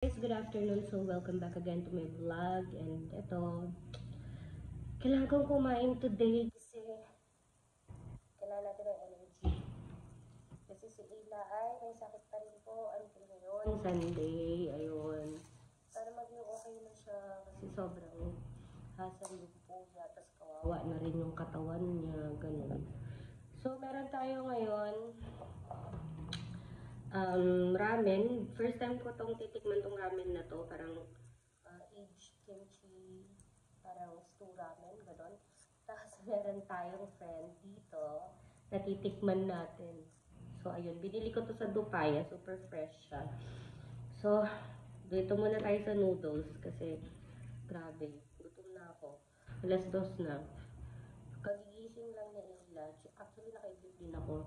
Guys, good afternoon. So, welcome back again to my vlog. And ito, kailangan kong kumain today kasi kailangan natin ng energy. Kasi si Ila ay may sakit pa rin po until ngayon, Sunday. Ayun. Para maging okay na siya kasi sobrang hassle yung po niya. Tapos kawawa na rin yung katawan niya. Ganun. So, meron tayo ngayon ramen. First time ko tong titikman tong ramen na to. Parang aged kimchi, parang stew ramen, gano'n. Tapos meron tayong friend dito na titikman natin. So, ayun. Binili ko to sa Dupaya. Super fresh siya. So, dito muna tayo sa noodles kasi grabe. Gutom na ako. Alas 2 na. Kagigising lang niya Ila. Actually, nakaidlip din ako.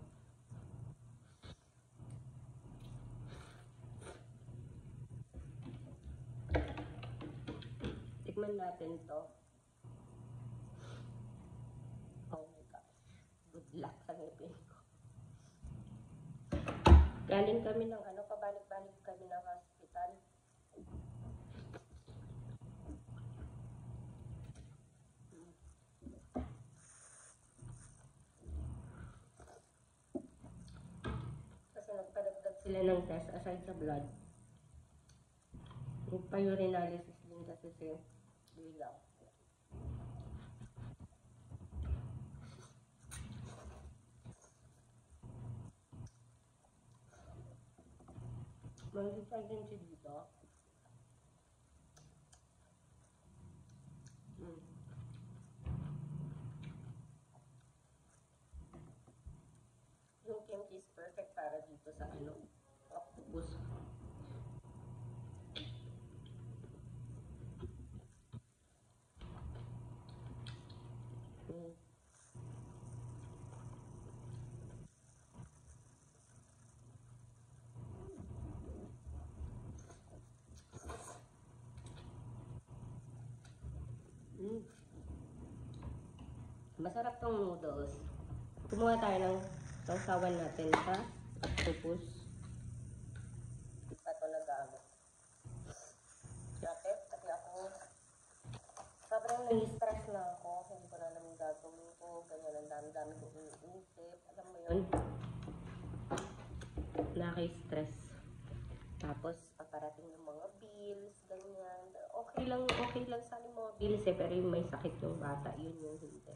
Tikman natin to. Oh my gosh. Good luck sa ngipin ko. Galing kami ng pabalik-balik kami ng hospital. Kasi nagpadagdag sila ng test aside sa blood. Nagpa-urinalysis din kasi si Lila. Mag-try din siya dito. Yung kimchi is perfect para dito sa octopus. Masarap tong noodles. Kumuha tayo ng sausawan natin sa octopus. Ito na gamit. Dati, kasi ako sobrang nai-stress na ako. Hindi ko na alam yung gagawin ko. Ganyan, ang dami-dami ko iniisip. Alam mo yun? Nakaka-stress. Tapos, paparating yung mga bills, ganyan. Okay lang sa mga bills pero yung may sakit yung bata, yun yung hindi.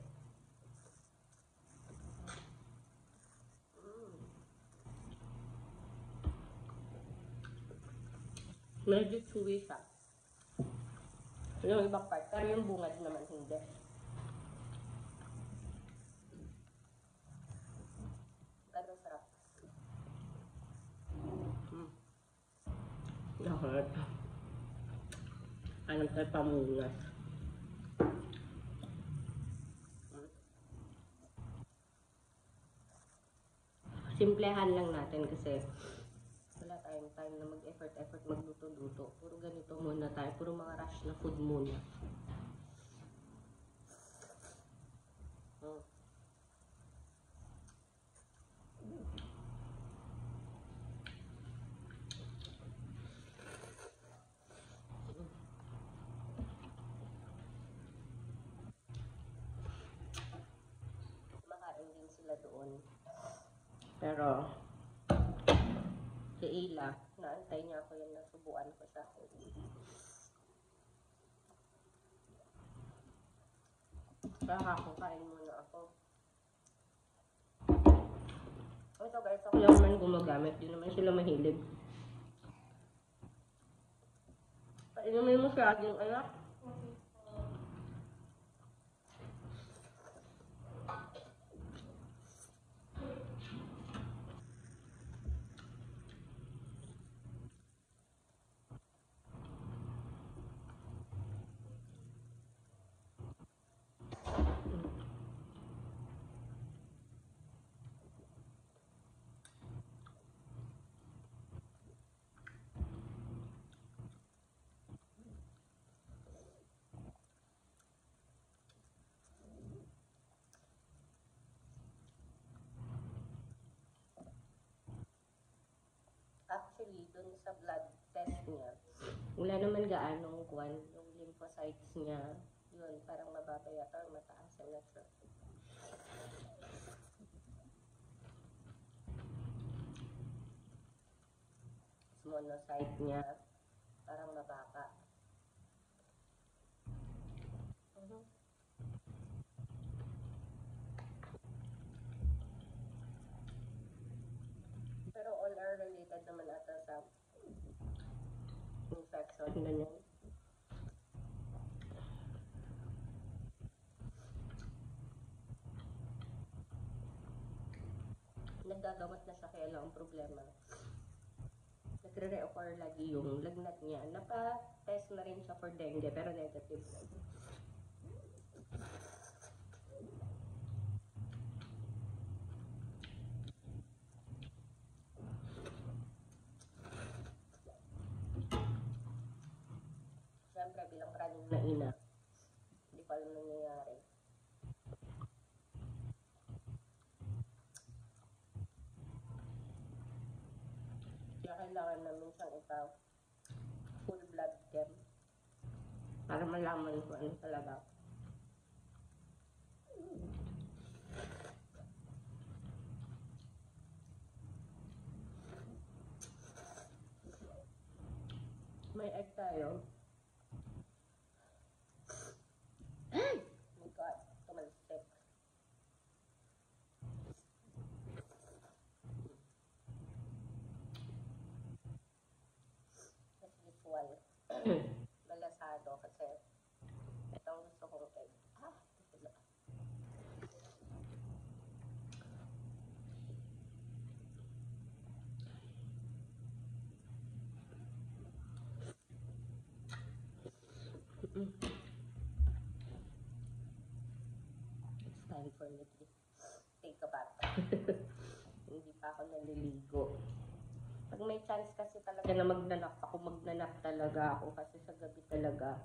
Medyo chewy siya. Yung ibang part, pero yung bungad naman hindi. Pero sarap. Lahat. Anong tayo pamunas. Simplehan lang natin kasi wala tayong time na mag-effort magluto-luto. Puro ganito muna tayo. Puro mga rush na food muna. Makain din sila doon. Pero si Ila, naantay niya ako yung nasubuan ko siya. Kakain muna ako. Ito guys, ako lang naman gumagamit. Di naman sila mahilig. Painumin mo siya, yung anak. Actually, dun sa blood test niya, Wala naman gaanong kwan, yung lymphocytes niya, yun, parang mababa yata or mataas, I'm not sure. Monocyte niya, parang mababa. Pero all are related naman ata sa infection, ganyan. Naggagamot na siya, kaya lang ang problema. Nagre-reoccur lagi yung lagnat niya. Napa-test na rin siya for dengue, pero negative. Siyempre, bilang praning na ina, hindi ko alam nangyayari. Kaya kailangan namin siyang full blood chem para malaman ko ano talaga. May egg tayo. Oh my God, tumalsik. As usual. Malasado kasi itong gusto kong egg. Diba? It's time for me to take a bath. Hindi pa ako naliligo. Pag may chance kasi talaga na magnanap talaga ako kasi sa gabi talaga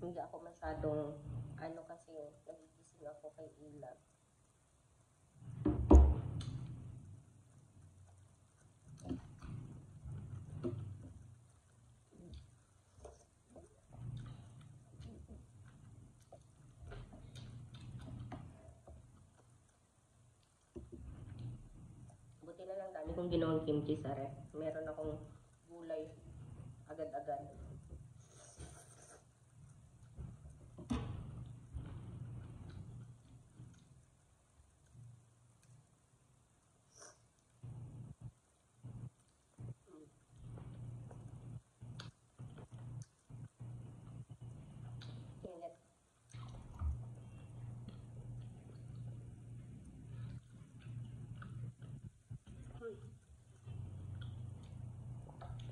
hindi ako masyadong kasi nagigising ako kay Ila. Buti na lang dami kong ginawang kimchi sa ref. Meron akong gulay agad-agad.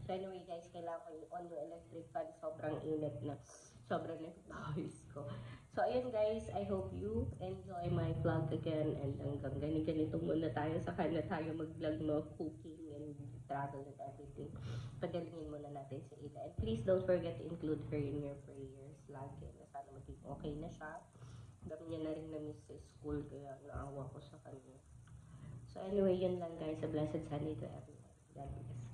So anyway guys, kailangan ko i-on yung electric fan. Sobrang init na. Sobrang nagpawis ko. So ayun guys, I hope you enjoy my vlog again. And hanggang ganito muna tayo. Saka na tayo mag-vlog no, cooking and travel and everything. Pagalingin muna natin si Ida. And please don't forget to include her in your prayers. Lagi na sana maging okay na siya. Dami niya na rin na-miss sa school. Kaya naawa ko sa kanya. So anyway, yun lang guys. A blessed Sunday to everyone. God bless.